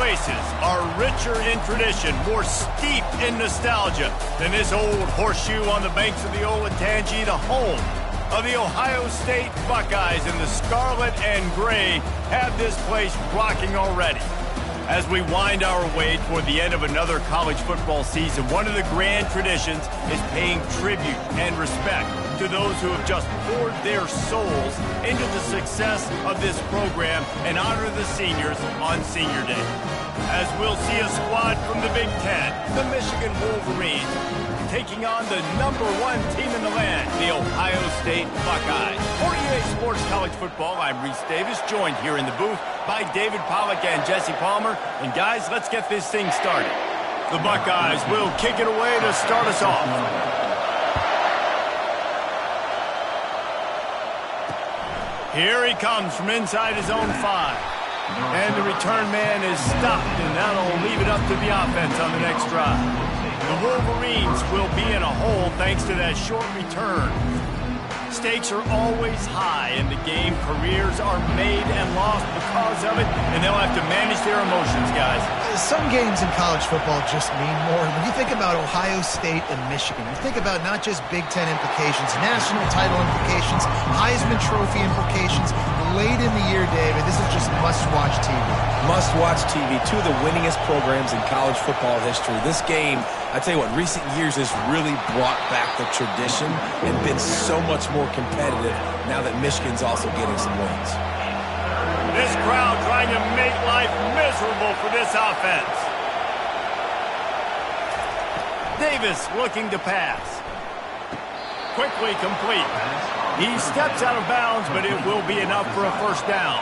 places are richer in tradition, more steeped in nostalgia than this old horseshoe on the banks of the Olentangy, the home of the Ohio State Buckeyes. And the scarlet and gray have this place rocking already. As we wind our way toward the end of another college football season, one of the grand traditions is paying tribute and respect to those who have just poured their souls into the success of this program and honor the seniors on Senior Day. As we'll see a squad from the Big Ten, the Michigan Wolverines, taking on the #1 team in the land, the Ohio State Buckeyes. For EA Sports College Football, I'm Reese Davis, joined here in the booth by David Pollack and Jesse Palmer. And guys, let's get this thing started. The Buckeyes will kick it away to start us off. Here he comes from inside his own 5. And the return man is stopped, and that'll leave it up to the offense on the next drive. The Wolverines will be in a hole thanks to that short return. Stakes are always high in the game. Careers are made and lost because of it, and they'll have to manage their emotions, guys. Some games in college football just mean more. When you think about Ohio State and Michigan, you think about not just Big Ten implications, national title implications, Heisman Trophy implications. Late in the year, David, this is just must-watch TV. Must-watch TV. Two of the winningest programs in college football history. This game, I tell you what, recent years has really brought back the tradition and been so much more competitive now that Michigan's also getting some wins. This crowd trying to make life miserable for this offense. Davis looking to pass. Quickly complete. He steps out of bounds, but it will be enough for a first down.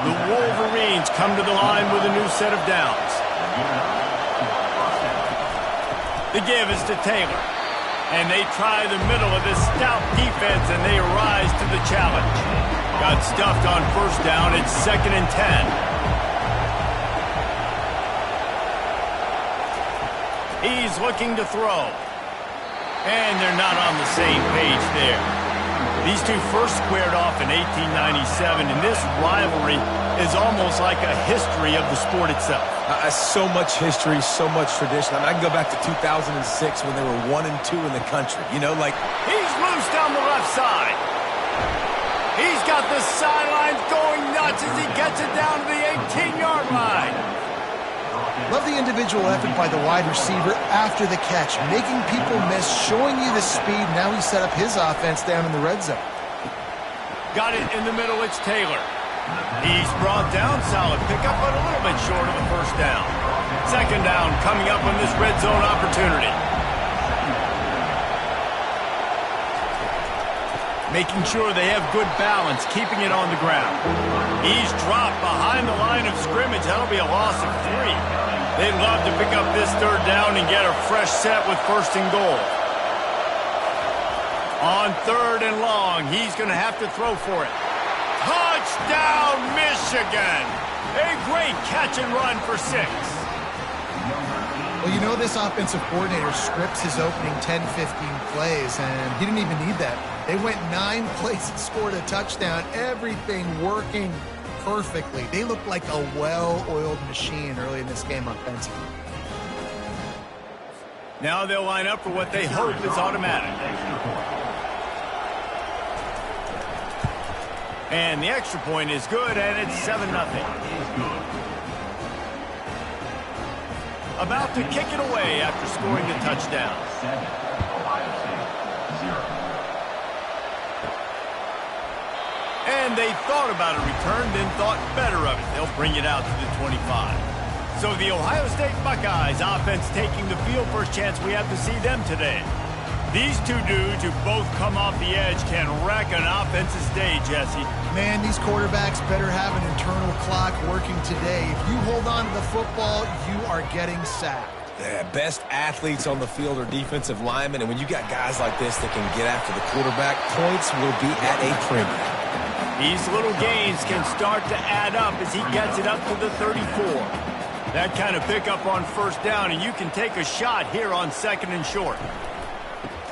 The Wolverines come to the line with a new set of downs. The give is to Taylor. And they try the middle of this stout defense, and they rise to the challenge. Got stuffed on first down. It's 2nd and 10. He's looking to throw. And they're not on the same page there. These two first squared off in 1897, and this rivalry is almost like a history of the sport itself. So much history, so much tradition. I mean, I can go back to 2006 when they were 1 and 2 in the country. You know, like... He's loose down the left side. He's got the sidelines going nuts as he gets it down to the 18-yard line. Love the individual effort by the wide receiver after the catch, making people miss, showing you the speed. Now he set up his offense down in the red zone. Got it in the middle, it's Taylor. He's brought down, solid pickup, but a little bit short of the first down. 2nd down coming up on this red zone opportunity. Making sure they have good balance, keeping it on the ground. He's dropped behind the line of scrimmage. That'll be a loss of 3. They'd love to pick up this 3rd down and get a fresh set with 1st and goal. On 3rd and long, he's going to have to throw for it. Touchdown, Michigan! A great catch and run for 6. Well, you know this offensive coordinator scripts his opening 10, 15 plays, and he didn't even need that. They went 9 plays and scored a touchdown. Everything working perfectly. They look like a well-oiled machine early in this game offensively. Now they'll line up for what they hope is automatic. And the extra point is good, and it's 7-0. About to kick it away after scoring the touchdown. And they thought about a return, then thought better of it. They'll bring it out to the 25. So the Ohio State Buckeyes offense taking the field. First chance we have to see them today. These two dudes who both come off the edge can wreck an offense's day, Jesse. Man, these quarterbacks better have an internal clock working today. If you hold on to the football, you are getting sacked. The best athletes on the field are defensive linemen, and when you got guys like this that can get after the quarterback, points will be at a premium. These little gains can start to add up as he gets it up to the 34. That kind of pickup on first down, and you can take a shot here on 2nd and short.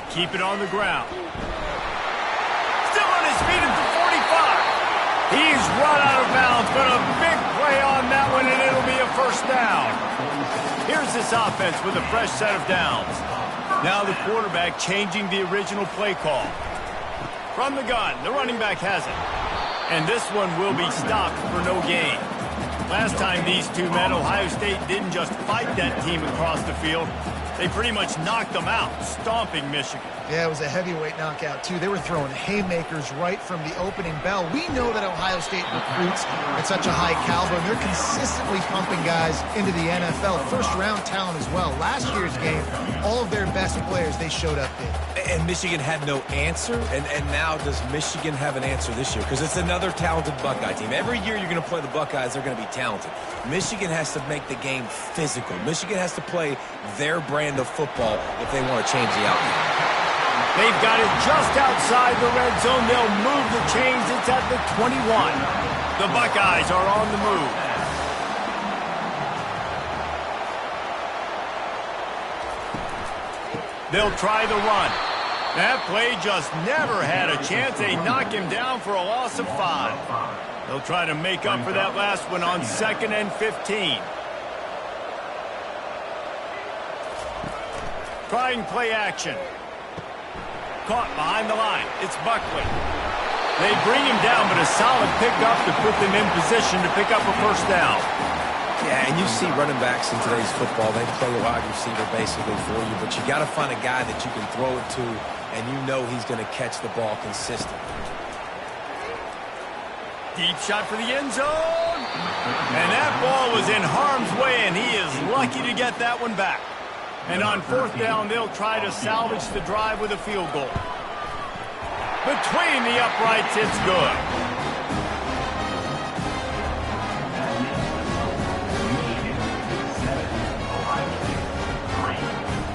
Keep it on the ground. Still on his feet at the 45. He's run out of bounds, but a big play on that one, and it'll be a first down. Here's this offense with a fresh set of downs. Now the quarterback changing the original play call. From the gun, the running back has it. And this one will be stopped for no gain. Last time these two met, Ohio State didn't just fight that team across the field. They pretty much knocked them out, stomping Michigan. Yeah, it was a heavyweight knockout, too. They were throwing haymakers right from the opening bell. We know that Ohio State recruits at such a high caliber, and they're consistently pumping guys into the NFL. First-round talent as well. Last year's game, all of their best players, they showed up big. And Michigan had no answer, and now does Michigan have an answer this year? Because it's another talented Buckeye team. Every year you're going to play the Buckeyes, they're going to be talented. Michigan has to make the game physical. Michigan has to play their brand of football if they want to change the outcome. They've got it just outside the red zone. They'll move the chains. It's at the 21. The Buckeyes are on the move. They'll try the run. That play just never had a chance. They knock him down for a loss of 5. They'll try to make up for that last one on 2nd and 15. Trying play action. Caught behind the line. It's Buckley. They bring him down, but a solid pickup to put them in position to pick up a first down. Yeah, and you see running backs in today's football, they play wide receiver basically for you, but you got to find a guy that you can throw it to, and you know he's going to catch the ball consistently. Deep shot for the end zone. And that ball was in harm's way, and he is lucky to get that one back. And on 4th down, they'll try to salvage the drive with a field goal. Between the uprights, it's good.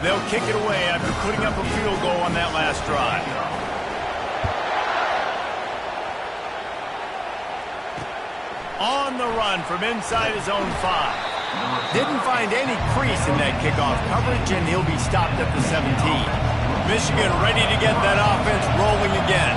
They'll kick it away after putting up a field goal on that last drive. On the run from inside his own 5. Didn't find any crease in that kickoff coverage, and he'll be stopped at the 17. Michigan ready to get that offense rolling again.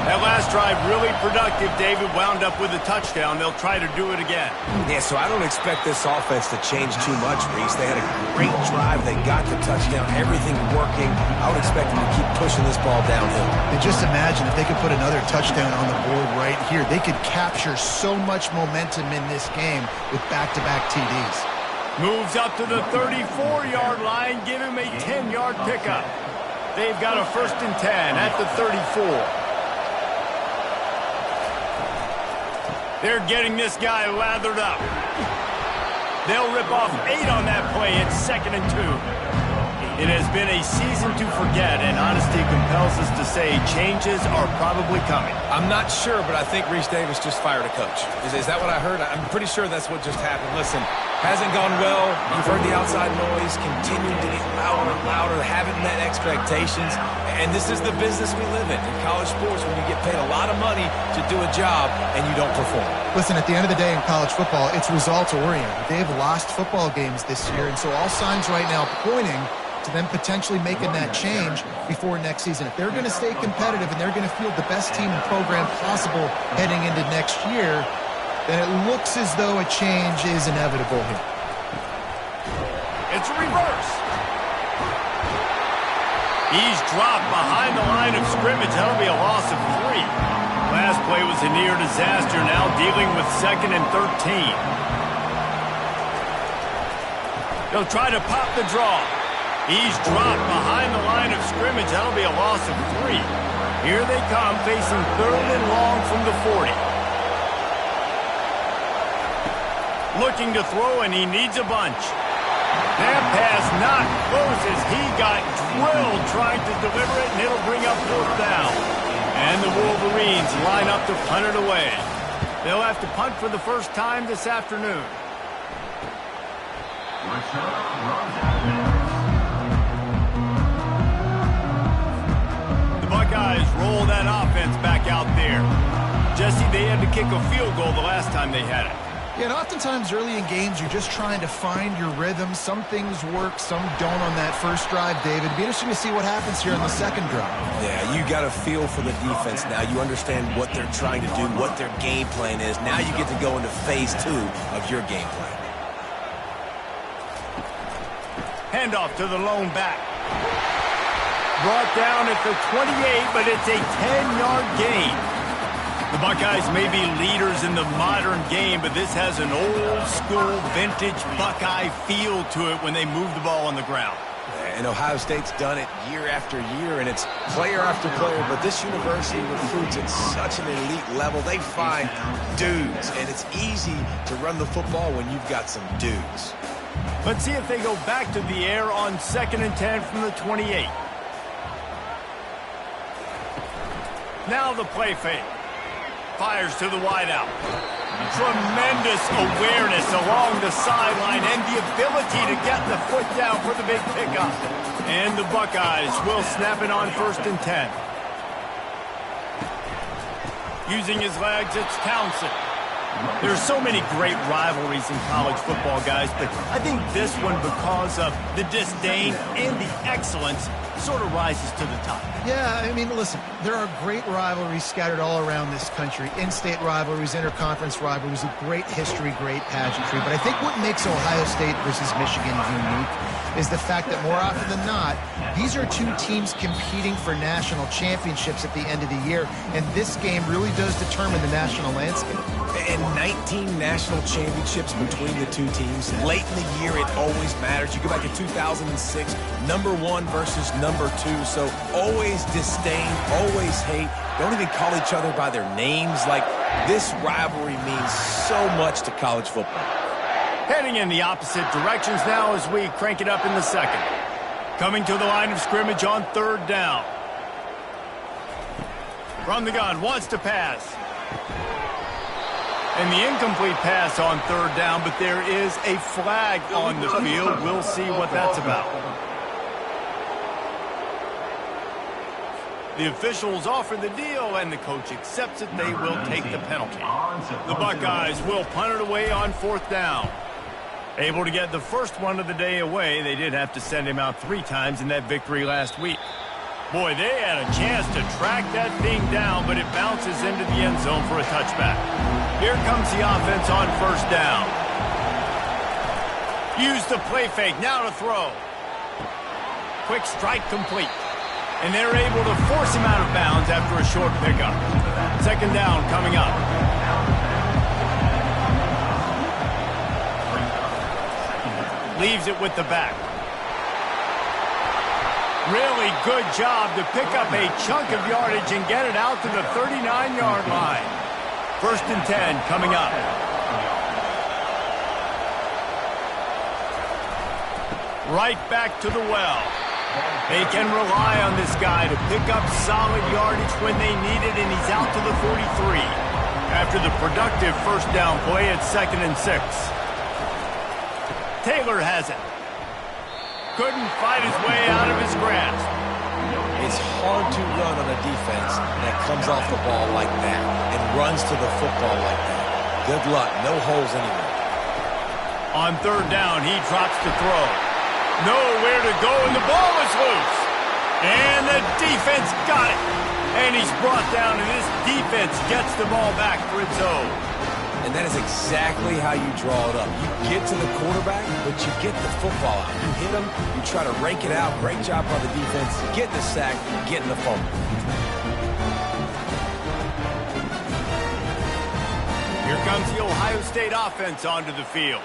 That last drive really productive. David wound up with a touchdown. They'll try to do it again. Yeah, so I don't expect this offense to change too much, Reese. They had a great drive. They got the touchdown. Everything working. I would expect them to keep pushing this ball downhill. And just imagine if they could put another touchdown on the board right here. They could capture so much momentum in this game with back-to-back TDs. Moves up to the 34-yard line. Give him a 10-yard pickup. They've got a 1st and 10 at the 34. They're getting this guy lathered up. They'll rip off 8 on that play. It's 2nd and 2. It has been a season to forget, and honesty compels us to say changes are probably coming. I'm not sure, but I think Reese Davis just fired a coach. Is that what I heard? I'm pretty sure that's what just happened. Listen, hasn't gone well. You've heard the outside noise, continuing to get louder and louder, haven't met expectations. And this is the business we live in college sports, when you get paid a lot of money to do a job and you don't perform. Listen, at the end of the day in college football, it's results-oriented. They've lost football games this year, and so all signs right now pointing to them potentially making that change before next season. If they're going to stay competitive and they're going to field the best team and program possible heading into next year, then it looks as though a change is inevitable here. It's a reverse. He's dropped behind the line of scrimmage. That'll be a loss of 3. Last play was a near disaster. Now dealing with 2nd and 13. They'll try to pop the draw. He's dropped behind the line of scrimmage. That'll be a loss of 3. Here they come, facing 3rd and long from the 40. Looking to throw, and he needs a bunch. That pass not close as he got drilled trying to deliver it, and it'll bring up 4th down. And the Wolverines line up to punt it away. They'll have to punt for the first time this afternoon. The Buckeyes roll that offense back out there. Jesse, they had to kick a field goal the last time they had it. Yeah, and oftentimes early in games, you're just trying to find your rhythm. Some things work, some don't on that first drive, David. It'd be interesting to see what happens here on the second drive. Yeah, you got a feel for the defense now. You understand what they're trying to do, what their game plan is. Now you get to go into phase 2 of your game plan. Handoff to the lone back. Brought down at the 28, but it's a 10-yard gain. The Buckeyes may be leaders in the modern game, but this has an old-school, vintage Buckeye feel to it when they move the ball on the ground. And Ohio State's done it year after year, and it's player after player, but this university recruits at such an elite level. They find dudes, and it's easy to run the football when you've got some dudes. Let's see if they go back to the air on 2nd and 10 from the 28. Now the play fake. Fires to the wideout. Tremendous awareness along the sideline and the ability to get the foot down for the big pickup. And the Buckeyes will snap it on 1st and 10. Using his legs, it's Townsend. There's so many great rivalries in college football, guys, but I think this one, because of the disdain and the excellence, sort of rises to the top. Yeah, I mean, listen, there are great rivalries scattered all around this country. In-state rivalries, interconference rivalries, a great history, great pageantry. But I think what makes Ohio State versus Michigan unique is the fact that more often than not, these are two teams competing for national championships at the end of the year. And this game really does determine the national landscape. And 19 national championships between the two teams. Late in the year, it always matters. You go back to 2006, number 1 versus number 2. So always disdain, always hate. Don't even call each other by their names. Like, this rivalry means so much to college football. Heading in the opposite directions now as we crank it up in the second. Coming to the line of scrimmage on 3rd down. From the gun, wants to pass. And the incomplete pass on 3rd down, but there is a flag on the field. We'll see what that's about. The officials offer the deal, and the coach accepts it. They will take the penalty. The Buckeyes will punt it away on 4th down. Able to get the first one of the day away. They did have to send him out 3 times in that victory last week. Boy, they had a chance to track that thing down, but it bounces into the end zone for a touchback. Here comes the offense on 1st down. Use the play fake, now to throw. Quick strike complete. And they're able to force him out of bounds after a short pickup. 2nd down coming up. Leaves it with the back. Really good job to pick up a chunk of yardage and get it out to the 39-yard line. 1st and 10 coming up. Right back to the well. They can rely on this guy to pick up solid yardage when they need it, and he's out to the 43. After the productive 1st down play at 2nd and 6. Taylor has it. Couldn't fight his way out of his grasp. It's hard to run on a defense that comes off the ball like that and runs to the football like that. Good luck. No holes anywhere. On 3rd down, he drops to throw. Nowhere to go, and the ball is loose. And the defense got it. And he's brought down, and this defense gets the ball back for its own. And that is exactly how you draw it up. You get to the quarterback, but you get the football out. You hit him, you try to rake it out. Great job by the defense. Getting the sack, getting the fumble. Here comes the Ohio State offense onto the field.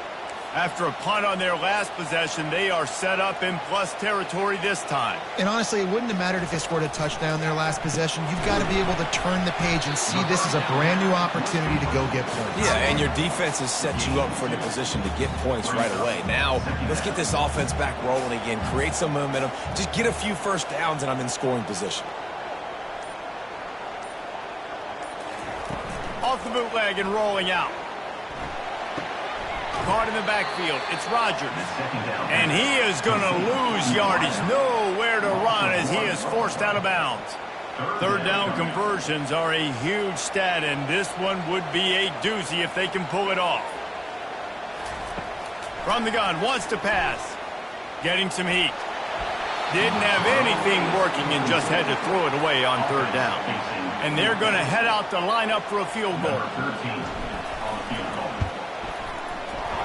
After a punt on their last possession, they are set up in plus territory this time. And honestly, it wouldn't have mattered if they scored a touchdown their last possession. You've got to be able to turn the page and see this is a brand new opportunity to go get points. Yeah, and your defense has set you up for the position to get points right away. Now, let's get this offense back rolling again, create some momentum, just get a few 1st downs, and I'm in scoring position. Off the bootleg and rolling out. Caught in the backfield. It's Rodgers. And he is going to lose yardage. Nowhere to run as he is forced out of bounds. 3rd down conversions are a huge stat, and this one would be a doozy if they can pull it off. From the gun, wants to pass. Getting some heat. Didn't have anything working and just had to throw it away on third down. And they're going to head out to line up for a field goal.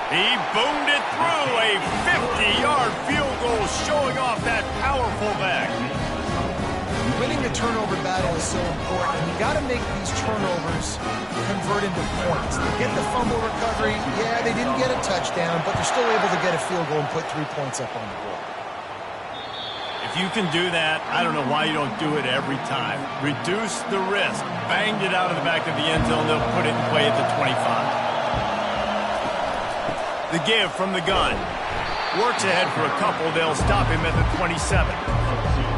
He boomed it through, a 50-yard field goal showing off that powerful back. Winning the turnover battle is so important, and you got to make these turnovers convert into points. They get the fumble recovery. Yeah, they didn't get a touchdown, but they're still able to get a field goal and put 3 points up on the board. If you can do that, I don't know why you don't do it every time. Reduce the risk. Banged it out of the back of the end zone. They'll put it in play at the 25. The give from the gun. Works ahead for a couple. They'll stop him at the 27.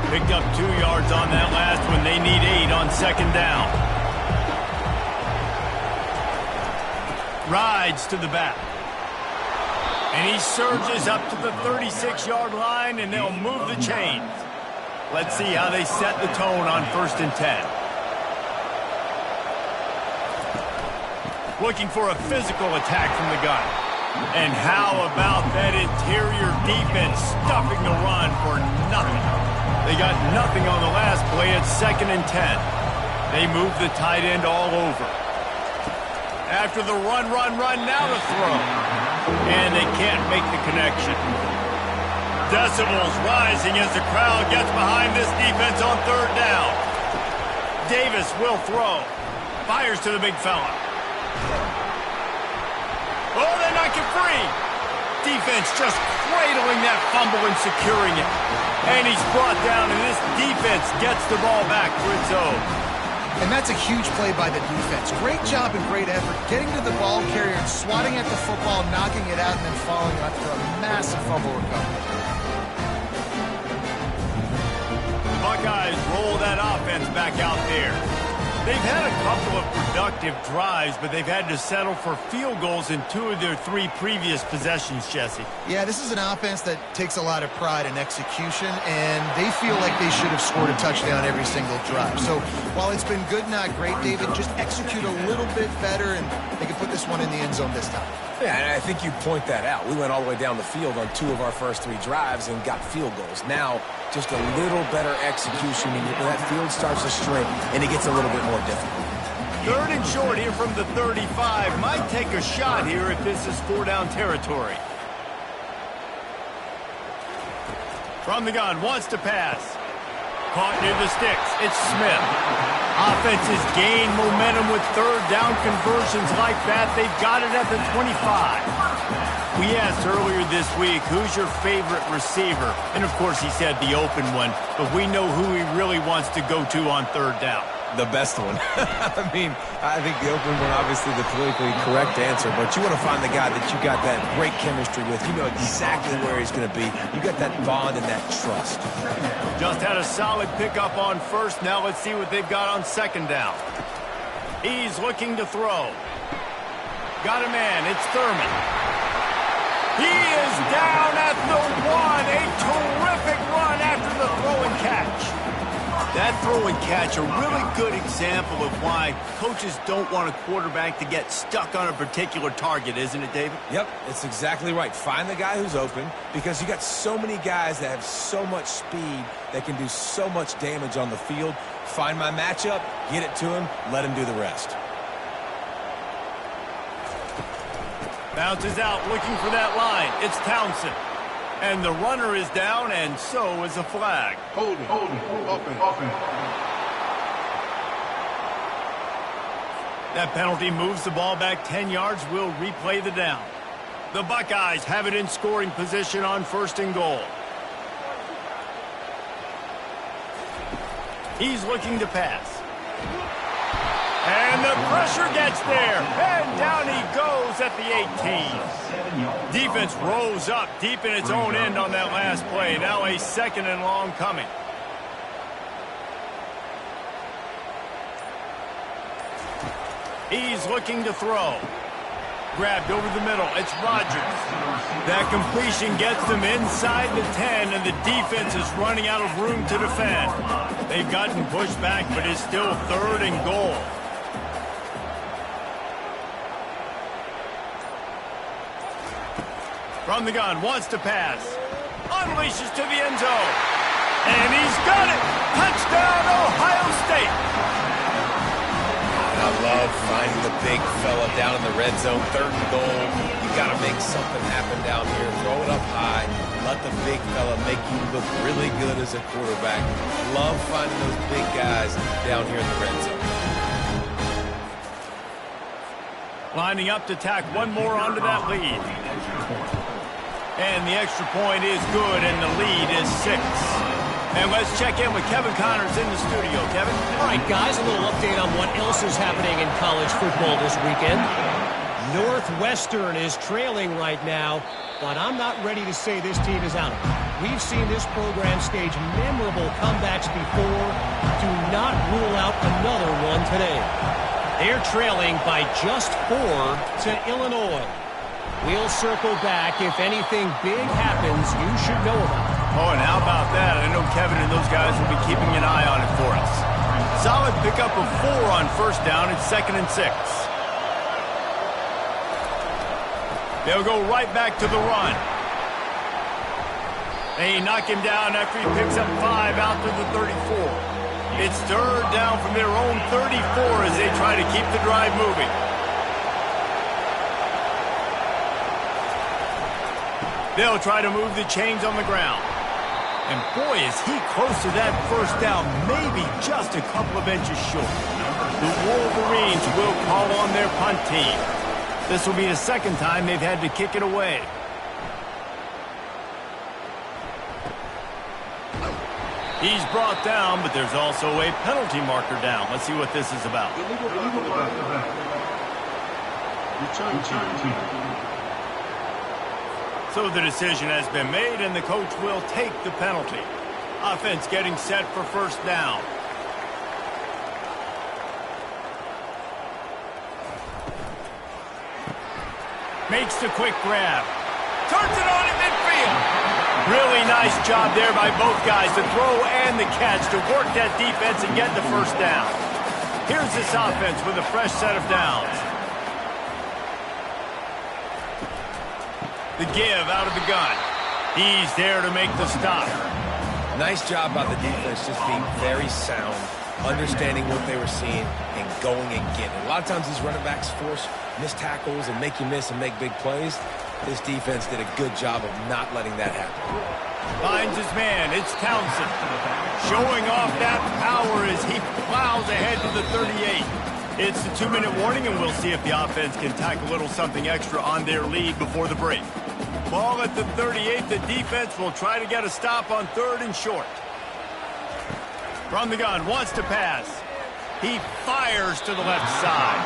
Picked up 2 yards on that last one. They need 8 on second down. Rides to the back. And he surges up to the 36-yard line, and they'll move the chains. Let's see how they set the tone on 1st and 10. Looking for a physical attack from the gun. And how about that interior defense stuffing the run for nothing? They got nothing on the last play at 2nd and 10. They move the tight end all over. After the run, now the throw. And they can't make the connection. Decibels rising as the crowd gets behind this defense on third down. Davis will throw. Fires to the big fella. Oh, they knock it free. Defense just cradling that fumble and securing it. And he's brought down, and this defense gets the ball back for its own. And that's a huge play by the defense. Great job and great effort getting to the ball carrier and swatting at the football, knocking it out, and then following up for a massive fumble recovery. The Buckeyes roll that offense back out there. They've had a couple of productive drives, but they've had to settle for field goals in 2 of their 3 previous possessions, Jesse. Yeah, this is an offense that takes a lot of pride in execution, and they feel like they should have scored a touchdown every single drive. So while it's been good, not great, David, just execute a little bit better, and they can put this one in the end zone this time. Yeah, and I think you point that out. We went all the way down the field on 2 of our first 3 drives and got field goals. Now, just a little better execution, and that field starts to shrink, and it gets a little bit more difficult. 3rd and short here from the 35. Might take a shot here if this is 4-down territory. From the gun, wants to pass. Caught near the sticks. It's Smith. Offenses gain momentum with 3rd down conversions like that. They've got it at the 25. We asked earlier this week, who's your favorite receiver? And, of course, he said the open one. But we know who he really wants to go to on 3rd down. The best one. I mean, I think the open one, obviously the politically correct answer, but you want to find the guy that you got that great chemistry with. You know exactly where he's going to be. You got that bond and that trust. Just had a solid pickup on 1st. Now let's see what they've got on 2nd down. He's looking to throw. Got a man. It's Thurman. He is down at the 1. A terrific run after the throw and catch. That throw and catch, a really good example of why coaches don't want a quarterback to get stuck on a particular target, isn't it, David? Yep, it's exactly right. Find the guy who's open, because you got so many guys that have so much speed that can do so much damage on the field. Find my matchup, get it to him, let him do the rest. Bounces out, looking for that line. It's Townsend. And the runner is down, and so is a flag. Hold it, open. That penalty moves the ball back 10 yards. We'll replay the down. The Buckeyes have it in scoring position on 1st and goal. He's looking to pass. And the pressure gets there. And down he goes at the 18. Defense rose up deep in its own end on that last play. Now a 2nd and long coming. He's looking to throw. Grabbed over the middle. It's Rodgers. That completion gets them inside the 10, and the defense is running out of room to defend. They've gotten pushed back, but it's still 3rd and goal. From the gun, wants to pass. Unleashes to the end zone. And he's got it! Touchdown, Ohio State! I love finding the big fella down in the red zone, 3rd and goal. You got to make something happen down here. Throw it up high. Let the big fella make you look really good as a quarterback. Love finding those big guys down here in the red zone. Lining up to tack one more onto that lead. And the extra point is good, and the lead is 6. And let's check in with Kevin Connors in the studio. Kevin? All right, guys, a little update on what else is happening in college football this weekend. Northwestern is trailing right now, but I'm not ready to say this team is out of it. We've seen this program stage memorable comebacks before. Do not rule out another one today. They're trailing by just 4 to Illinois. We'll circle back. If anything big happens, you should know about it. Oh, and how about that? I know Kevin and those guys will be keeping an eye on it for us. Solid pickup of 4 on first down. It's 2nd and 6. They'll go right back to the run. They knock him down after he picks up 5 out to the 34. It's 3rd down from their own 34 as they try to keep the drive moving. They'll try to move the chains on the ground. And boy, is he close to that first down, maybe just a couple of inches short. The Wolverines will call on their punt team. This will be the 2nd time they've had to kick it away. He's brought down, but there's also a penalty marker down. Let's see what this is about. So the decision has been made, and the coach will take the penalty. Offense getting set for first down. Makes the quick grab. Turns it on in midfield. Really nice job there by both guys, the throw and the catch, to work that defense and get the first down. Here's this offense with a fresh set of downs. The give out of the gun. He's there to make the stop. Nice job by the defense, just being very sound, understanding what they were seeing, and going and getting it. A lot of times these running backs force missed tackles and make you miss and make big plays. This defense did a good job of not letting that happen. Finds his man. It's Townsend. Showing off that power as he plows ahead to the 38. It's the 2-minute warning, and we'll see if the offense can tack a little something extra on their lead before the break. Ball at the 38. The defense will try to get a stop on 3rd and short. From the gun, wants to pass. He fires to the left side.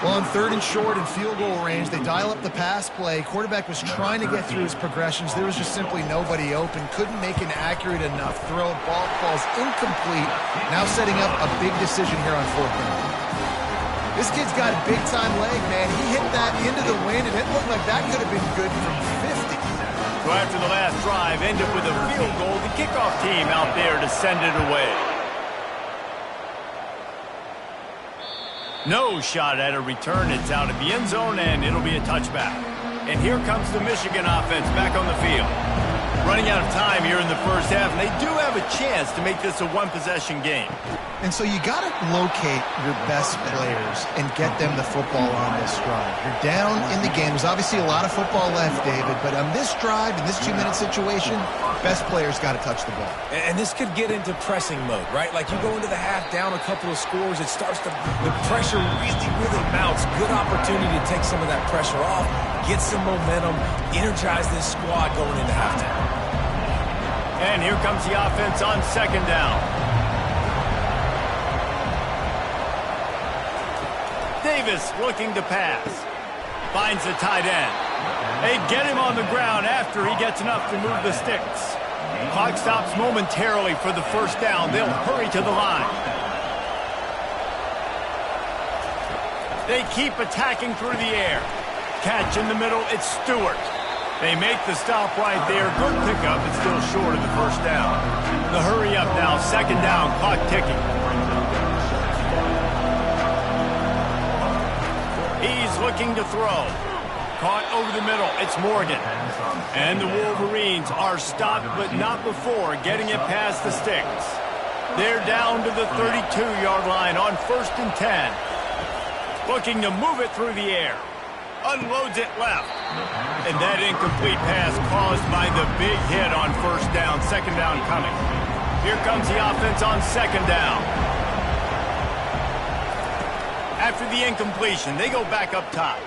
Well, on 3rd and short and field goal range, they dial up the pass play. Quarterback was trying to get through his progressions. There was just simply nobody open. Couldn't make an accurate enough throw. Ball falls incomplete. Now setting up a big decision here on 4th down. This kid's got a big-time leg, man. He hit that into the wind, and it looked like that could have been good from 50. So after the last drive, ended with a field goal, the kickoff team out there to send it away. No shot at a return. It's out of the end zone, and it'll be a touchback. And here comes the Michigan offense back on the field. Running out of time here in the first half, and they do have a chance to make this a one-possession game. And so you got to locate your best players and get them the football on this drive. You're down in the game. There's obviously a lot of football left, David, but on this drive, in this 2-minute situation, best players got to touch the ball. And this could get into pressing mode, right? Like you go into the half down a couple of scores, it starts to, the pressure really mounts. Good opportunity to take some of that pressure off, get some momentum, energize this squad going into halftime. And here comes the offense on 2nd down. Davis looking to pass. Finds the tight end. They get him on the ground after he gets enough to move the sticks. Clock stops momentarily for the first down. They'll hurry to the line. They keep attacking through the air. Catch in the middle. It's Stewart. They make the stop right there. Good pickup, but still short of the first down. The hurry up now. 2nd down. Clock ticking. He's looking to throw. caught over the middle. It's Morgan. And the Wolverines are stopped, but not before getting it past the sticks. They're down to the 32-yard line on 1st and 10. Looking to move it through the air. Unloads it left. And that incomplete pass caused by the big hit on 1st down. 2nd down coming. Here comes the offense on 2nd down. After the incompletion, they go back up top.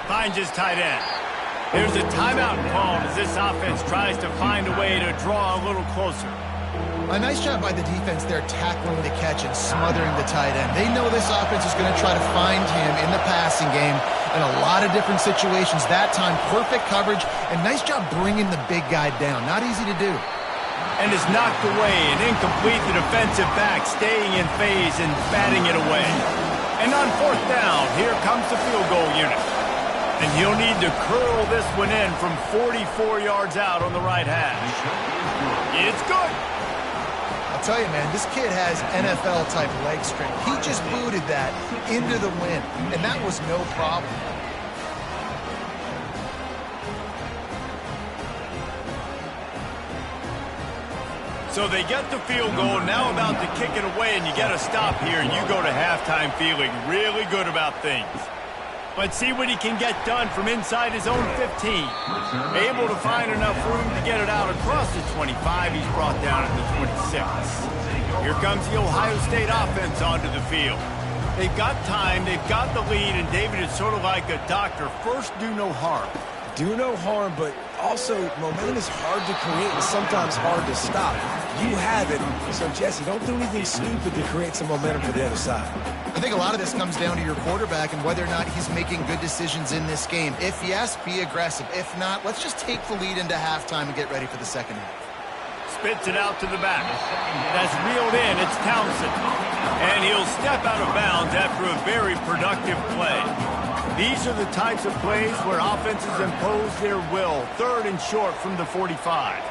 Finds his tight end. There's a timeout called as this offense tries to find a way to draw a little closer. A nice job by the defense there tackling the catch and smothering the tight end. They know this offense is going to try to find him in the passing game in a lot of different situations. That time, perfect coverage, and nice job bringing the big guy down. Not easy to do. And is knocked away and incomplete. The defensive back staying in phase and batting it away. And on 4th down, here comes the field goal unit. And he'll need to curl this one in from 44 yards out on the right hash. It's good. I'll tell you, man, this kid has NFL-type leg strength. He just booted that into the wind, and that was no problem. So they get the field goal, now about to kick it away, and you get a stop here, and you go to halftime feeling really good about things. But see what he can get done from inside his own 15. Able to find enough room to get it out across the 25. He's brought down at the 26. Here comes the Ohio State offense onto the field. They've got time, they've got the lead, and David is sort of like a doctor. First, do no harm. Do no harm, but also momentum is hard to create and sometimes hard to stop. You have it, so Jesse, don't do anything stupid to create some momentum for the other side. I think a lot of this comes down to your quarterback and whether or not he's making good decisions in this game. If yes, be aggressive. If not, let's just take the lead into halftime and get ready for the second half. Spits it out to the back. That's reeled in. It's Townsend. And he'll step out of bounds after a very productive play. These are the types of plays where offenses impose their will. 3rd and short from the 45.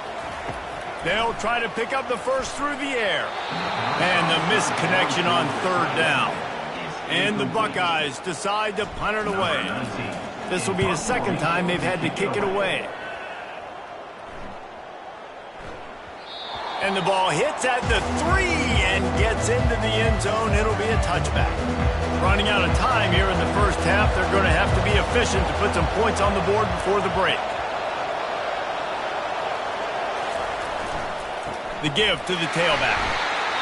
They'll try to pick up the first through the air. And the misconnection on 3rd down. And the Buckeyes decide to punt it away. This will be the 2nd time they've had to kick it away. And the ball hits at the 3 and gets into the end zone. It'll be a touchback. Running out of time here in the first half. They're going to have to be efficient to put some points on the board before the break. The give to the tailback.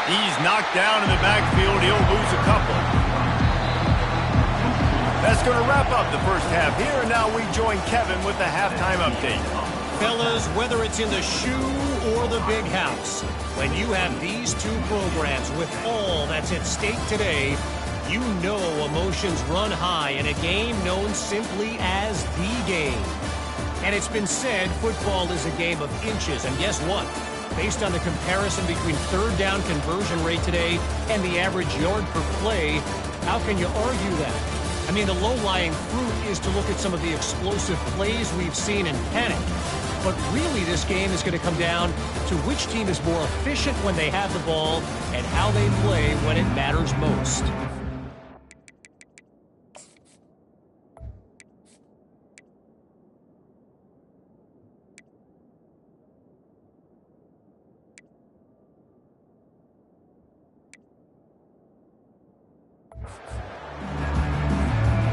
He's knocked down in the backfield. He'll lose a couple. That's going to wrap up the first half here. And now we join Kevin with the halftime update. Fellas, whether it's in the shoe or the big house, when you have these two programs with all that's at stake today, you know emotions run high in a game known simply as the game. And it's been said football is a game of inches, and guess what? Based on the comparison between 3rd down conversion rate today and the average yard per play, how can you argue that? I mean, the low-lying fruit is to look at some of the explosive plays we've seen and panic. But really, this game is going to come down to which team is more efficient when they have the ball and how they play when it matters most.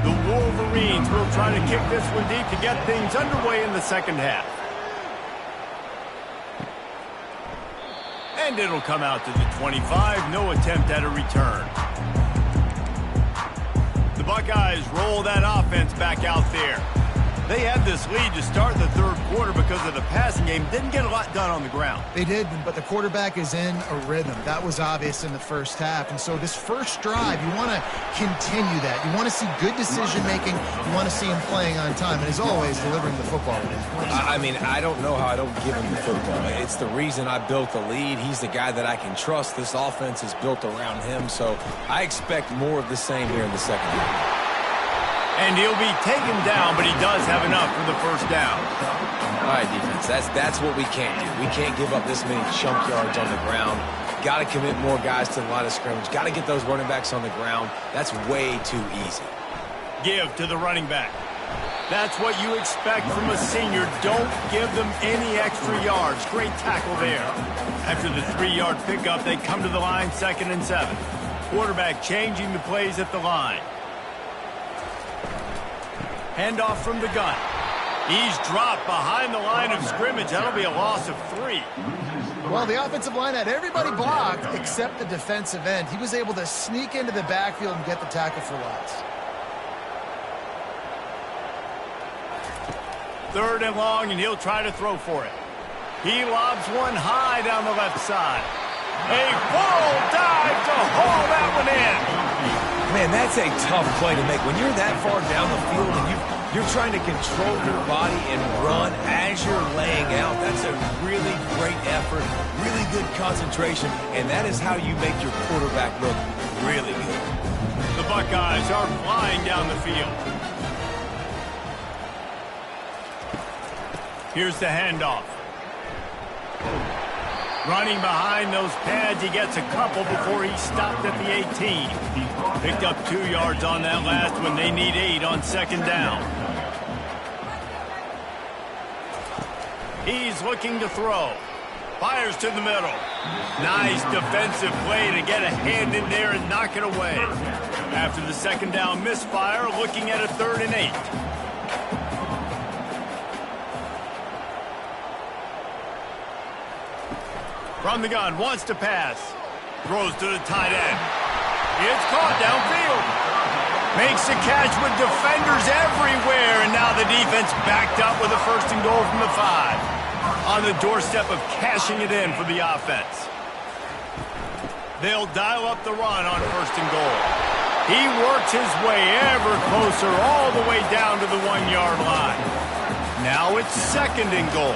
The Wolverines will try to kick this one deep to get things underway in the second half. And it'll come out to the 25. No attempt at a return. The Buckeyes roll that offense back out there. They had this lead to start the 3rd quarter because of the passing game. Didn't get a lot done on the ground. They did, but the quarterback is in a rhythm. That was obvious in the first half. And so this first drive, you want to continue that. You want to see good decision-making. You want to see him playing on time. And as always, delivering the football. I mean, I don't know how I don't give him the football. It's the reason I built the lead. He's the guy that I can trust. This offense is built around him. So I expect more of the same here in the second half. And he'll be taken down, but he does have enough for the first down. All right, defense, that's what we can't do. We can't give up this many chunk yards on the ground. Got to commit more guys to the line of scrimmage. Got to get those running backs on the ground. That's way too easy. Give to the running back. That's what you expect from a senior. Don't give them any extra yards. Great tackle there. After the 3-yard pickup, they come to the line, 2nd and 7. Quarterback changing the plays at the line. Handoff from the gun. He's dropped behind the line of scrimmage. That'll be a loss of 3. Well, the offensive line had everybody blocked except the defensive end. He was able to sneak into the backfield and get the tackle for loss. 3rd and long, and he'll try to throw for it. He lobs one high down the left side. A full dive to haul that one in. Man, that's a tough play to make. When you're that far down the field and you're trying to control your body and run as you're laying out, that's a really great effort, really good concentration, and that is how you make your quarterback look really good. The Buckeyes are flying down the field. Here's the handoff. Running behind those pads, he gets a couple before he stopped at the 18. Picked up 2 yards on that last one. They need 8 on 2nd down. He's looking to throw. Fires to the middle. Nice defensive play to get a hand in there and knock it away. After the 2nd down misfire, looking at a 3rd and 8. From the gun, wants to pass. Throws to the tight end. It's caught downfield. Makes the catch with defenders everywhere, and now the defense backed up with a 1st and goal from the 5. On the doorstep of cashing it in for the offense. They'll dial up the run on 1st and goal. He works his way ever closer all the way down to the 1-yard line. Now it's 2nd and goal.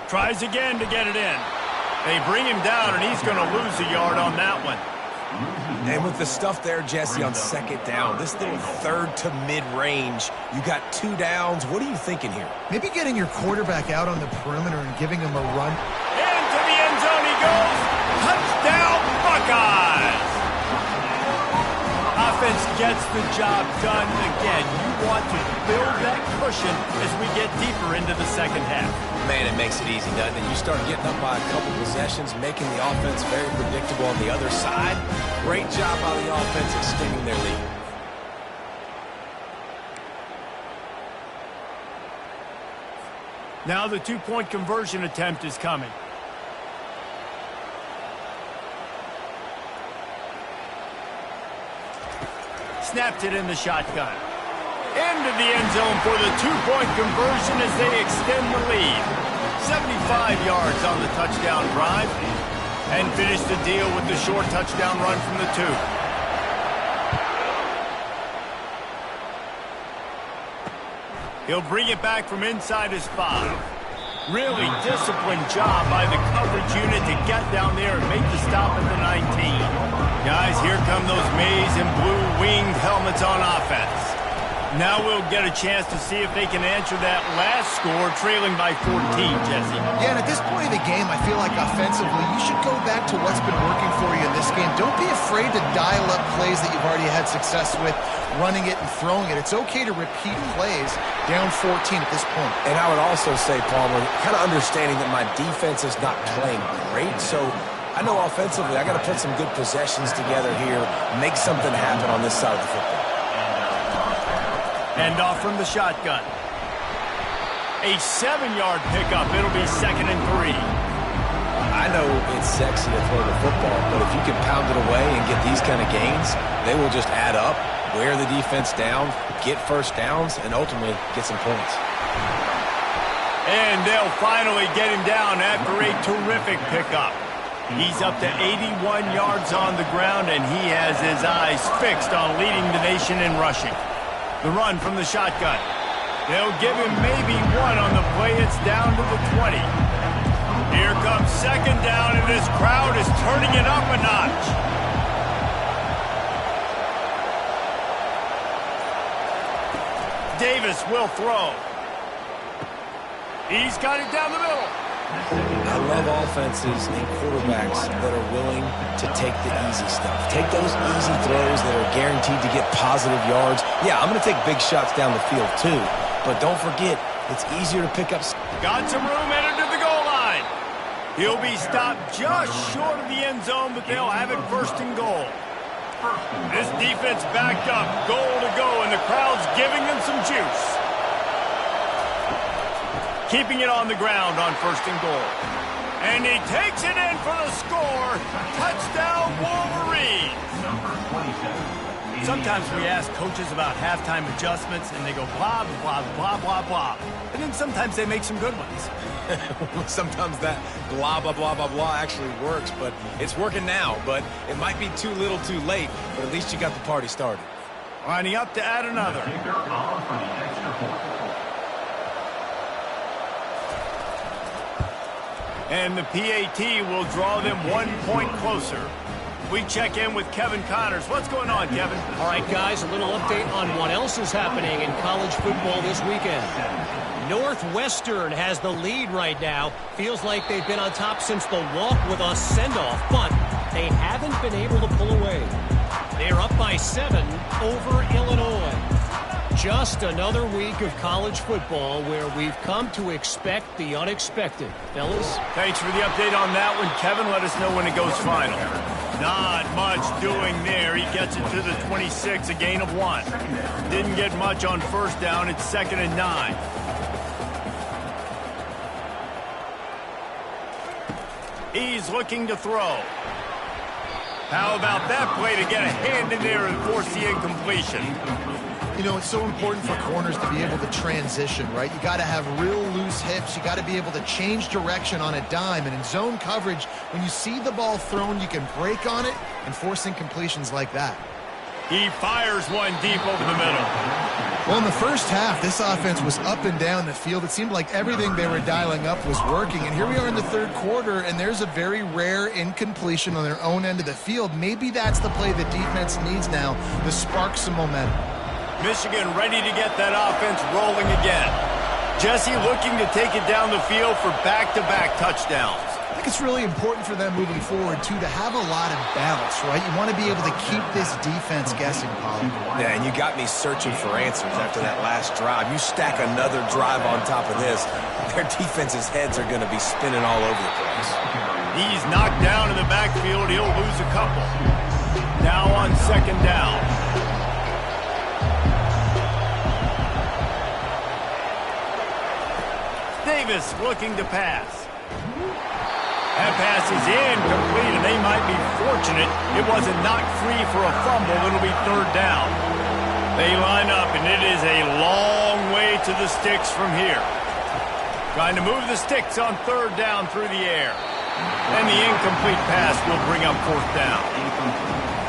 Tries again to get it in. They bring him down, and he's going to lose a yard on that one. And with the stuff there, Jesse, on 2nd down, this little 3rd to mid-range, you got 2 downs. What are you thinking here? Maybe getting your quarterback out on the perimeter and giving him a run. Into the end zone he goes. Touchdown, Buckeyes! Offense gets the job done again. You want to build that cushion as we get deeper into the 2nd half. Man, it makes it easy, doesn't it? You start getting up by a couple possessions, making the offense very predictable on the other side. Great job by the offense extending their lead. Now the 2-point conversion attempt is coming. Snapped it in the shotgun. Into the end zone for the 2-point conversion as they extend the lead. 75 yards on the touchdown drive. And finish the deal with the short touchdown run from the 2. He'll bring it back from inside his 5. Really disciplined job by the coverage unit to get down there and make the stop at the 19. Guys, here come those maize and blue winged helmets on offense. Now we'll get a chance to see if they can answer that last score, trailing by 14, Jesse. Yeah, and at this point of the game, I feel like offensively, you should go back to what's been working for you in this game. Don't be afraid to dial up plays that you've already had success with, running it and throwing it. It's okay to repeat plays down 14 at this point. And I would also say, Palmer, kind of understanding that my defense is not playing great, so I know offensively I got to put some good possessions together here, make something happen on this side of the football. Handoff from the shotgun. A 7-yard pickup. It'll be 2nd and 3. I know it's sexy to throw the football, but if you can pound it away and get these kind of gains, they will just add up, wear the defense down, get 1st downs, and ultimately get some points. And they'll finally get him down after a terrific pickup. He's up to 81 yards on the ground, and he has his eyes fixed on leading the nation in rushing. The run from the shotgun. They'll give him maybe 1 on the play. It's down to the 20. Here comes 2nd down, and this crowd is turning it up a notch. Davis will throw. He's got it down the middle. I love offenses and quarterbacks that are willing to take the easy stuff. Take those easy throws that are guaranteed to get positive yards. Yeah, I'm going to take big shots down the field too. But don't forget, it's easier to pick up. Got some room, entered to the goal line. He'll be stopped just short of the end zone, but they'll have it first and goal. This defense backed up, goal to go, and the crowd's giving them some juice. Keeping it on the ground on first and goal. And he takes it in for the score. Touchdown, Wolverines. Sometimes we ask coaches about halftime adjustments, and they go blah, blah, blah, blah, blah. And then sometimes they make some good ones. Sometimes that blah, blah, blah, blah, blah actually works, but it's working now. But it might be too little too late, but at least you got the party started. Lining up to add another. And the PAT will draw them 1 point closer. We check in with Kevin Connors. What's going on, Kevin? All right, guys, a little update on what else is happening in college football this weekend. Northwestern has the lead right now. Feels like they've been on top since the walk with a send-off, but they haven't been able to pull away. They're up by 7 over Illinois. Just another week of college football where we've come to expect the unexpected. Fellas? Thanks for the update on that one, Kevin. Let us know when it goes final. Not much doing there. He gets it to the 26, a gain of 1. Didn't get much on first down. It's 2nd and 9. He's looking to throw. How about that play to get a hand in there and force the incompletion? You know, it's so important for corners to be able to transition, right? You got to have real loose hips. You got to be able to change direction on a dime. And in zone coverage, when you see the ball thrown, you can break on it and force incompletions like that. He fires one deep over the middle. Well, in the first half, this offense was up and down the field. It seemed like everything they were dialing up was working. And here we are in the third quarter, and there's a very rare incompletion on their own end of the field. Maybe that's the play the defense needs now to spark some momentum. Michigan ready to get that offense rolling again. Jesse looking to take it down the field for back-to-back touchdowns. I think it's really important for them moving forward, too, to have a lot of balance, right? You want to be able to keep this defense guessing, Pollard. Yeah, and you got me searching for answers after that last drive. You stack another drive on top of this, their defense's heads are going to be spinning all over the place. He's knocked down in the backfield. He'll lose a couple. Now on 2nd down. Davis looking to pass. That pass is incomplete, and they might be fortunate it wasn't knocked free for a fumble. It'll be 3rd down. They line up, and it is a long way to the sticks from here. Trying to move the sticks on 3rd down through the air. And the incomplete pass will bring up 4th down.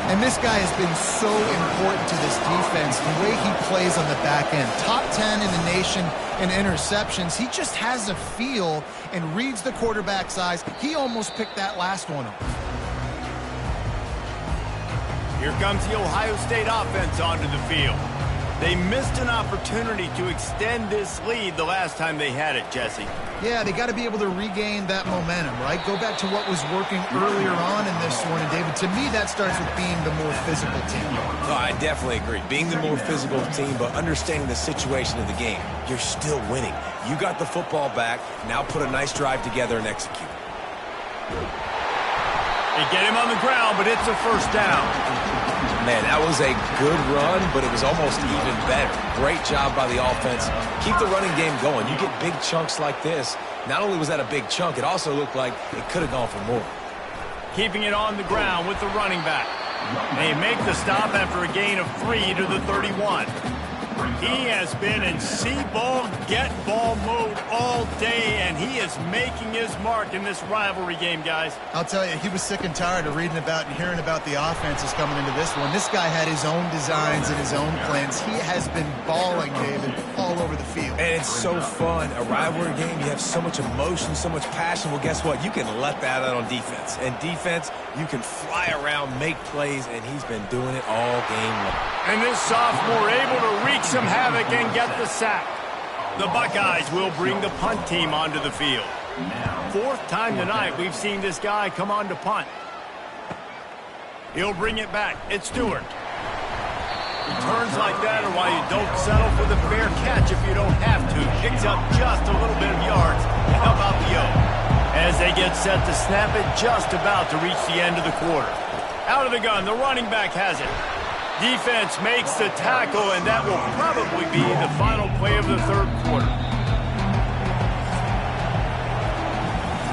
And this guy has been so important to this defense, the way he plays on the back end. Top 10 in the nation in interceptions. He just has a feel and reads the quarterback's eyes. He almost picked that last one up. Here comes the Ohio State offense onto the field. They missed an opportunity to extend this lead the last time they had it, Jesse. Yeah, they got to be able to regain that momentum, right? Go back to what was working earlier on in this one. And, David, to me, that starts with being the more physical team. No, I definitely agree. Being the more physical team, but understanding the situation of the game. You're still winning. You got the football back. Now put a nice drive together and execute. They get him on the ground, but it's a 1st down. Man, that was a good run, but it was almost even better. Great job by the offense. Keep the running game going. You get big chunks like this. Not only was that a big chunk, it also looked like it could have gone for more. Keeping it on the ground with the running back. They make the stop after a gain of 3 to the 31. He has been in see-ball, get-ball mode all day, and he is making his mark in this rivalry game, guys. I'll tell you, he was sick and tired of reading about and hearing about the offenses coming into this one. This guy had his own designs and his own plans. He has been balling, David, all over the field. And it's so fun. A rivalry game, you have so much emotion, so much passion. Well, guess what? You can let that out on defense. And defense, you can fly around, make plays, and he's been doing it all game long. And this sophomore able to wreak some havoc and get the sack. The Buckeyes will bring the punt team onto the field. Fourth time tonight we've seen this guy come on to punt. He'll bring it back. It's Stewart. Returns like that are why you don't settle for the fair catch if you don't have to. Picks up just a little bit of yards. How about the O? As they get set to snap it, just about to reach the end of the quarter. Out of the gun, the running back has it. Defense makes the tackle, and that will probably be the final play of the third quarter.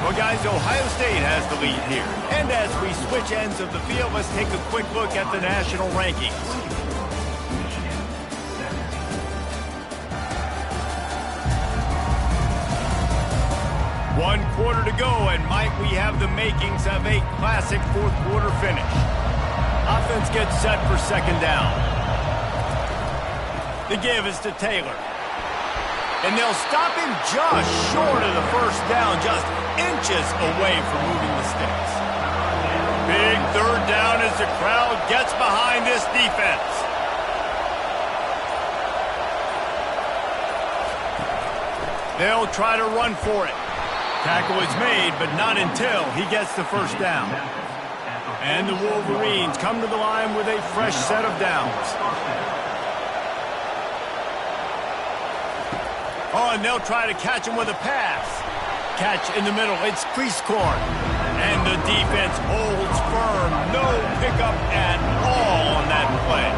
Well, guys, Ohio State has the lead here. And as we switch ends of the field, let's take a quick look at the national rankings. One quarter to go, and might we have the makings of a classic fourth quarter finish. Offense gets set for second down. The give is to Taylor. And they'll stop him just short of the first down, just inches away from moving the sticks. Big third down as the crowd gets behind this defense. They'll try to run for it. Tackle is made, but not until he gets the first down. And the Wolverines come to the line with a fresh set of downs. Oh, and they'll try to catch him with a pass. Catch in the middle. It's Cleescorn. And the defense holds firm. No pickup at all on that play.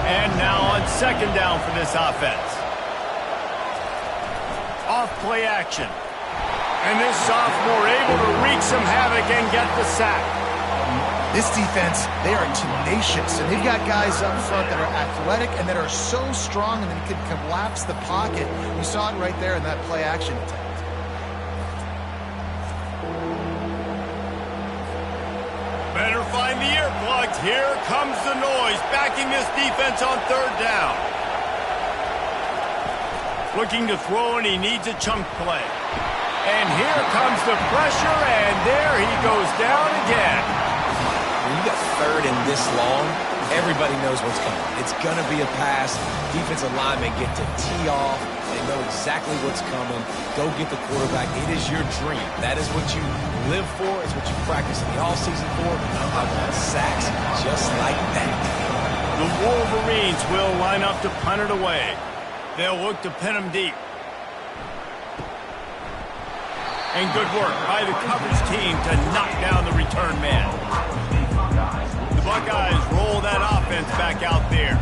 And now on second down for this offense. Off play action. And this sophomore able to wreak some havoc and get the sack. This defense, they are tenacious, and they've got guys up front that are athletic and that are so strong and they can collapse the pocket. We saw it right there in that play action attempt. Better find the earplugs. Here comes the noise, backing this defense on third down. Looking to throw, and he needs a chunk play. And here comes the pressure, and there he goes down again. When you got third and this long, everybody knows what's coming. It's going to be a pass. Defensive linemen get to tee off. They know exactly what's coming. Go get the quarterback. It is your dream. That is what you live for. It's what you practice in the offseason for. I want sacks just like that. The Wolverines will line up to punt it away. They'll look to pin them deep. And good work by the coverage team to knock down the return man. The Buckeyes roll that offense back out there.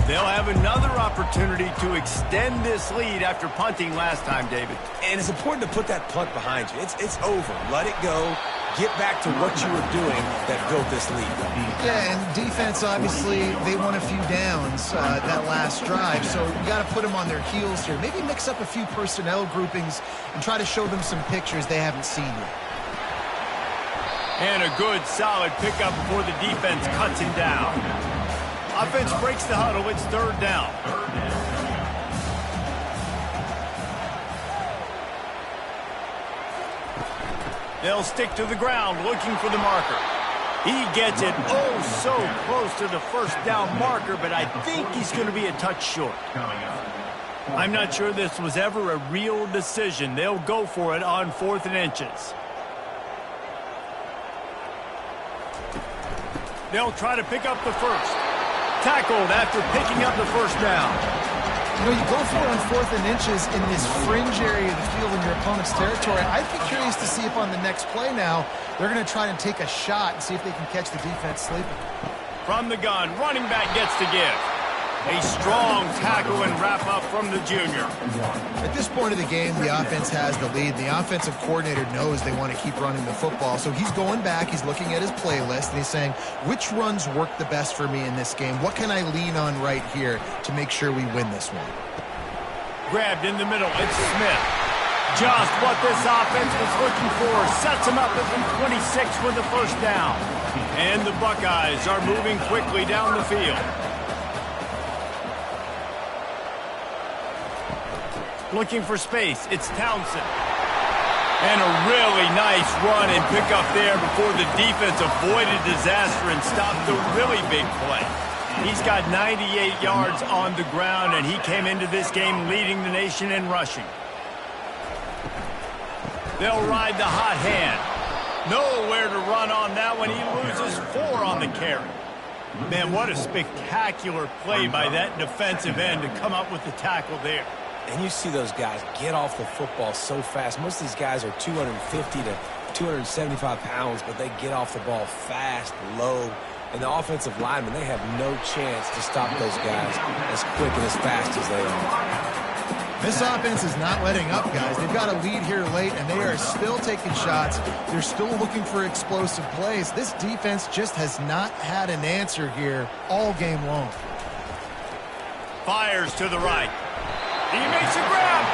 They'll have another opportunity to extend this lead after punting last time, David. And it's important to put that punt behind you. It's over. Let it go. Get back to what you were doing that built this lead. Yeah, and defense, obviously, they won a few downs that last drive, so you got to put them on their heels here. Maybe mix up a few personnel groupings and try to show them some pictures they haven't seen yet. And a good, solid pickup before the defense cuts him down. Offense breaks the huddle. It's third down. They'll stick to the ground looking for the marker. He gets it oh so close to the first down marker, but I think he's going to be a touch short. I'm not sure this was ever a real decision. They'll go for it on 4th and inches. They'll try to pick up the first. Tackled after picking up the first down. You know, you go for it on 4th and inches in this fringe area of the field in your opponent's territory. I'd be curious to see if on the next play now, they're going to try and take a shot and see if they can catch the defense sleeping. From the gun, running back gets the give. A strong tackle and wrap up from the junior. At this point of the game, the offense has the lead. The offensive coordinator knows they want to keep running the football. So he's going back, he's looking at his playlist, and he's saying, which runs work the best for me in this game? What can I lean on right here to make sure we win this one? Grabbed in the middle, it's Smith. Just what this offense was looking for. Sets him up at the 26 with the first down. And the Buckeyes are moving quickly down the field. Looking for space, it's Townsend. And a really nice run and pick up there before the defense avoided disaster and stopped the really big play. He's got 98 yards on the ground, and he came into this game leading the nation in rushing. They'll ride the hot hand. Nowhere to run on that one. He loses 4 on the carry. Man, what a spectacular play by that defensive end to come up with the tackle there. And you see those guys get off the football so fast. Most of these guys are 250 to 275 pounds, but they get off the ball fast, low. And the offensive linemen, they have no chance to stop those guys as quick and as fast as they are. This offense is not letting up, guys. They've got a lead here late, and they are still taking shots. They're still looking for explosive plays. This defense just has not had an answer here all game long. Fires to the right. He makes a grab.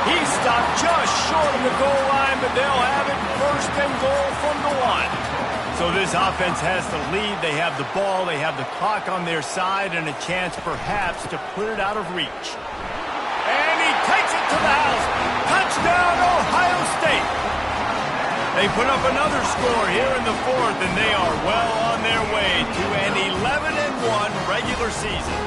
He stopped just short of the goal line, but they'll have it first and goal from the 1. So this offense has the lead. They have the ball. They have the clock on their side and a chance perhaps to put it out of reach. And he takes it to the house. Touchdown, Ohio State. They put up another score here in the 4th, and they are well on their way to an 11-1 regular season.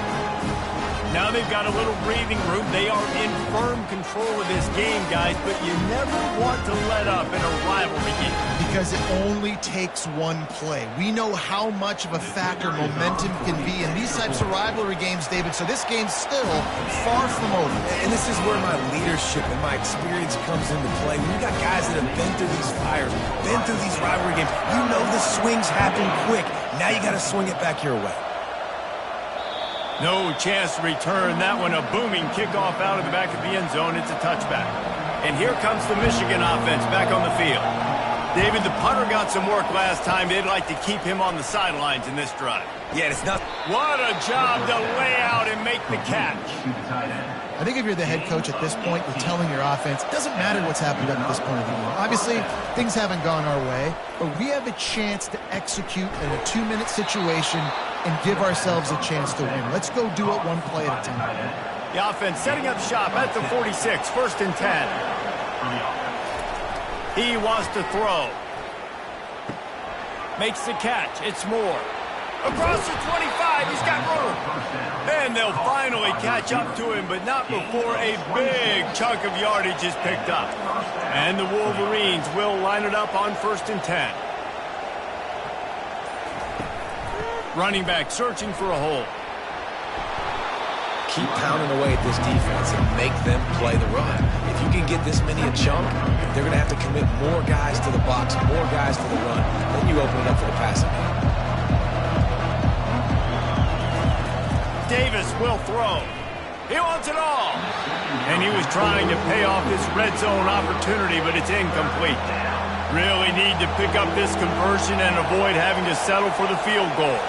Now they've got a little breathing room. They are in firm control of this game, guys, but you never want to let up in a rivalry game. Because it only takes one play. We know how much of a factor momentum can be in these types of rivalry games, David, so this game's still far from over. And this is where my leadership and my experience comes into play. When you got guys that have been through these fires, been through these rivalry games, you know the swings happen quick. Now you got to swing it back your way. No chance to return that one. A booming kickoff out of the back of the end zone. It's a touchback. And here comes the Michigan offense back on the field. David, the punter got some work last time. They'd like to keep him on the sidelines in this drive. Yeah, it's not. What a job to lay out and make the catch. I think if you're the head coach at this point, you're telling your offense, it doesn't matter what's happened up at this point of the game. Obviously, things haven't gone our way, but we have a chance to execute in a 2-minute situation and give ourselves a chance to win. Let's go do it one play at a time. The offense setting up shop at the 46, 1st and 10. He wants to throw. Makes the catch. It's Moore. Across the 25, he's got room. And they'll finally catch up to him, but not before a big chunk of yardage is picked up. And the Wolverines will line it up on 1st and 10. Running back searching for a hole. Keep pounding away at this defense and make them play the run. If you can get this many a chunk, they're going to have to commit more guys to the box, more guys to the run. Then you open it up for the passing game. Davis will throw. He wants it all. And he was trying to pay off this red zone opportunity, but it's incomplete. Really need to pick up this conversion and avoid having to settle for the field goal.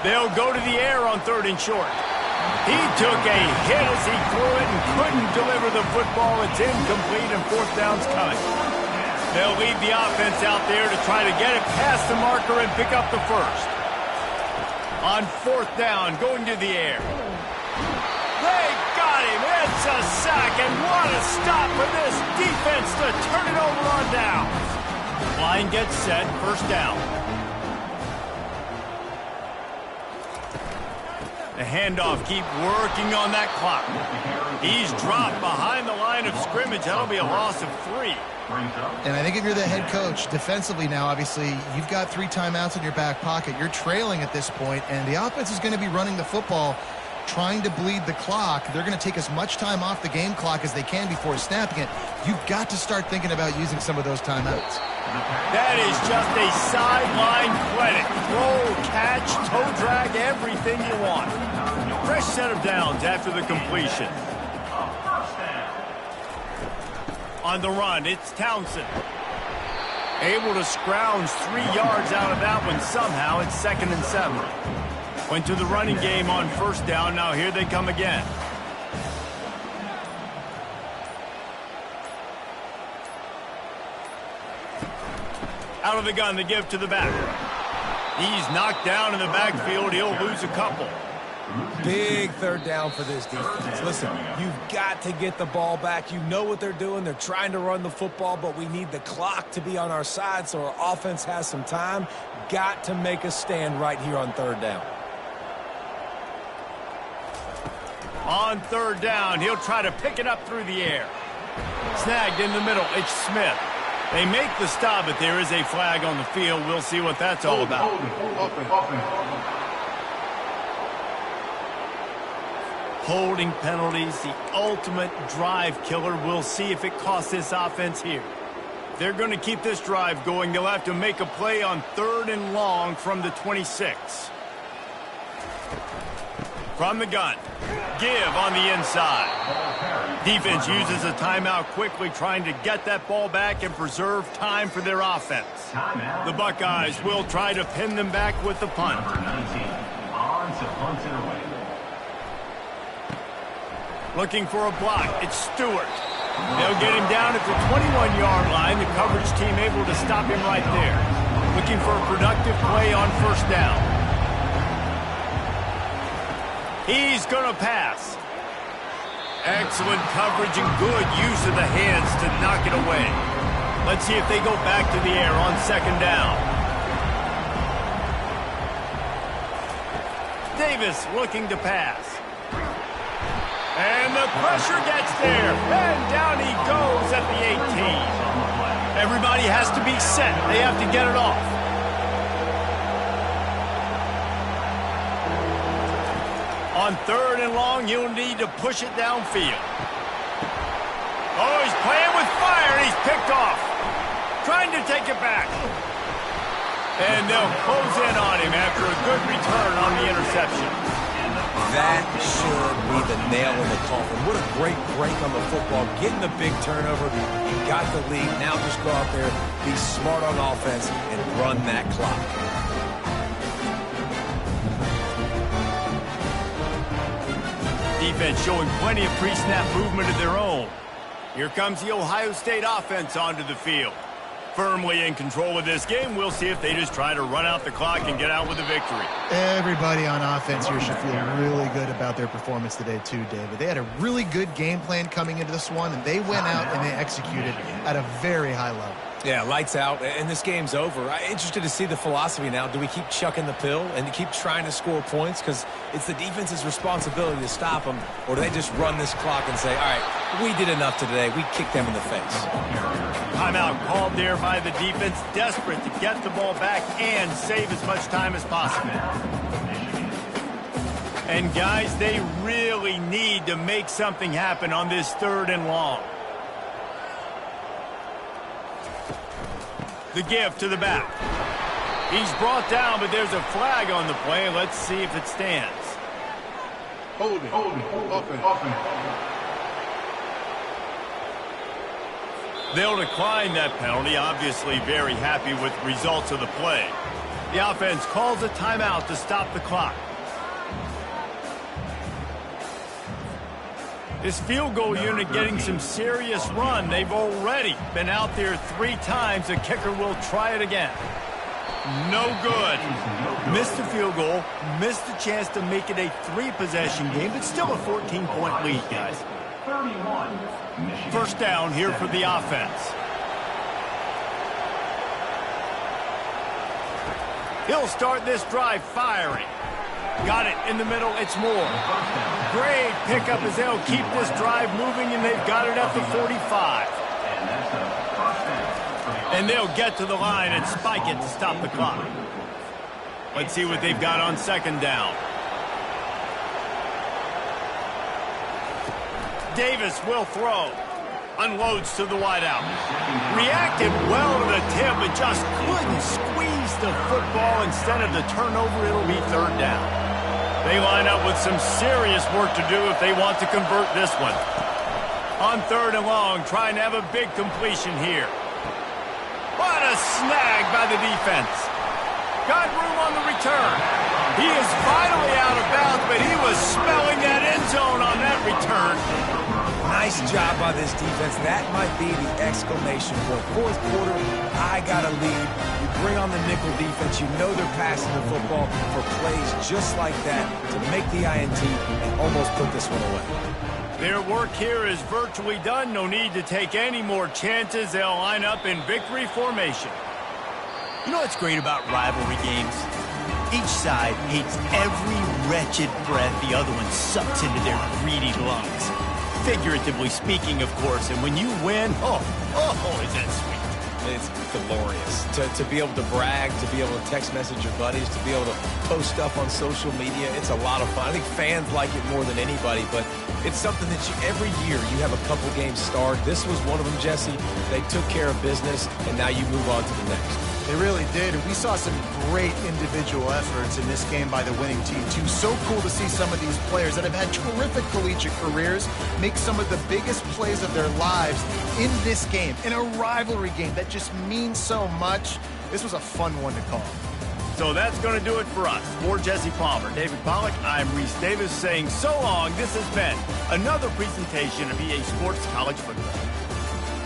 They'll go to the air on 3rd and short. He took a hit as he threw it and couldn't deliver the football. It's incomplete and 4th down's coming. They'll leave the offense out there to try to get it past the marker and pick up the 1st. On 4th down, going to the air. They got him. It's a sack, and what a stop for this defense to turn it over on down. Line gets set, 1st down. The handoff, keep working on that clock. He's dropped behind the line of scrimmage. That'll be a loss of 3. And I think if you're the head coach, defensively now, obviously, you've got 3 timeouts in your back pocket. You're trailing at this point, and the offense is going to be running the football, trying to bleed the clock. They're going to take as much time off the game clock as they can before snapping it. You've got to start thinking about using some of those timeouts. That is just a sideline credit. Throw, catch, toe drag, everything you want. Fresh set of downs after the completion. On the run, it's Townsend. Able to scrounge 3 yards out of that one somehow. It's 2nd and 7. Went to the running game on 1st down. Now here they come again. Out of the gun, the give to the back. He's knocked down in the backfield. He'll lose a couple. Big 3rd down for this defense. Listen, you've got to get the ball back. You know what they're doing. They're trying to run the football, but we need the clock to be on our side so our offense has some time. Got to make a stand right here on 3rd down. On 3rd down, he'll try to pick it up through the air. Snagged in the middle. It's Smith. They make the stop, but there is a flag on the field. We'll see what that's all about. Holding penalties, the ultimate drive killer. We'll see if it costs this offense here. They're going to keep this drive going. They'll have to make a play on 3rd and long from the 26. From the gun. Give on the inside. Defense uses a timeout quickly, trying to get that ball back and preserve time for their offense. The Buckeyes will try to pin them back with the punt. Looking for a block. It's Stewart. They'll get him down at the 21-yard line. The coverage team able to stop him right there. Looking for a productive play on 1st down. He's going to pass. Excellent coverage and good use of the hands to knock it away. Let's see if they go back to the air on 2nd down. Davis looking to pass. And the pressure gets there. And down he goes at the 18. Everybody has to be set. They have to get it off. On 3rd and long, you'll need to push it downfield. Oh, he's playing with fire. He's picked off. Trying to take it back. And they'll close in on him after a good return on the interception. That should be the nail in the coffin. What a great break on the football. Getting the big turnover. You got the lead. Now just go out there, be smart on offense, and run that clock. Defense showing plenty of pre-snap movement of their own. Here comes the Ohio State offense onto the field. Firmly in control of this game. We'll see if they just try to run out the clock and get out with a victory. Everybody on offense here should feel really good about their performance today too, David. They had a really good game plan coming into this one, and they went out and they executed at a very high level. Yeah, lights out, and this game's over. I'm interested to see the philosophy now. Do we keep chucking the pill and keep trying to score points? Because it's the defense's responsibility to stop them. Or do they just run this clock and say, all right, we did enough today. We kicked them in the face. Timeout called there by the defense, desperate to get the ball back and save as much time as possible. And, guys, they really need to make something happen on this 3rd and long. The give to the back. He's brought down, but there's a flag on the play. Let's see if it stands. Holding. They'll decline that penalty, obviously very happy with the results of the play. The offense calls a timeout to stop the clock. This field goal unit getting some serious run. They've already been out there 3 times. The kicker will try it again. No good. Missed the field goal. Missed the chance to make it a 3-possession game, but still a 14-point lead, guys. 1st down here for the offense. He'll start this drive firing. Got it in the middle. It's Moore. Great pickup as they'll keep this drive moving, and they've got it at the 45. And they'll get to the line and spike it to stop the clock. Let's see what they've got on 2nd down. Davis will throw. Unloads to the wideout. Reacted well to the tip, but just couldn't squeeze the football. Instead of the turnover, it'll be 3rd down. They line up with some serious work to do if they want to convert this one. On 3rd and long, trying to have a big completion here. What a snag by the defense. Got room on the return. He is finally out of bounds, but he was smelling that end zone on that return. Nice job by this defense. That might be the exclamation point. 4th quarter, I got a lead. You bring on the nickel defense. You know they're passing the football for plays just like that to make the INT and almost put this one away. Their work here is virtually done. No need to take any more chances. They'll line up in victory formation. You know what's great about rivalry games? Each side hates every wretched breath the other one sucks into their greedy lungs. Figuratively speaking, of course. And when you win, is that sweet. It's glorious to be able to brag, to be able to text message your buddies, to be able to post stuff on social media. It's a lot of fun. I think fans like it more than anybody, but it's something that every year you have a couple games start. This was one of them, Jesse. They took care of business, and now you move on to the next. They really did. And we saw some great individual efforts in this game by the winning team, too. So cool to see some of these players that have had terrific collegiate careers make some of the biggest plays of their lives in this game, in a rivalry game that just means so much. This was a fun one to call. So that's going to do it for us. For Jesse Palmer, David Pollack, I'm Reese Davis saying so long. This has been another presentation of EA Sports College Football.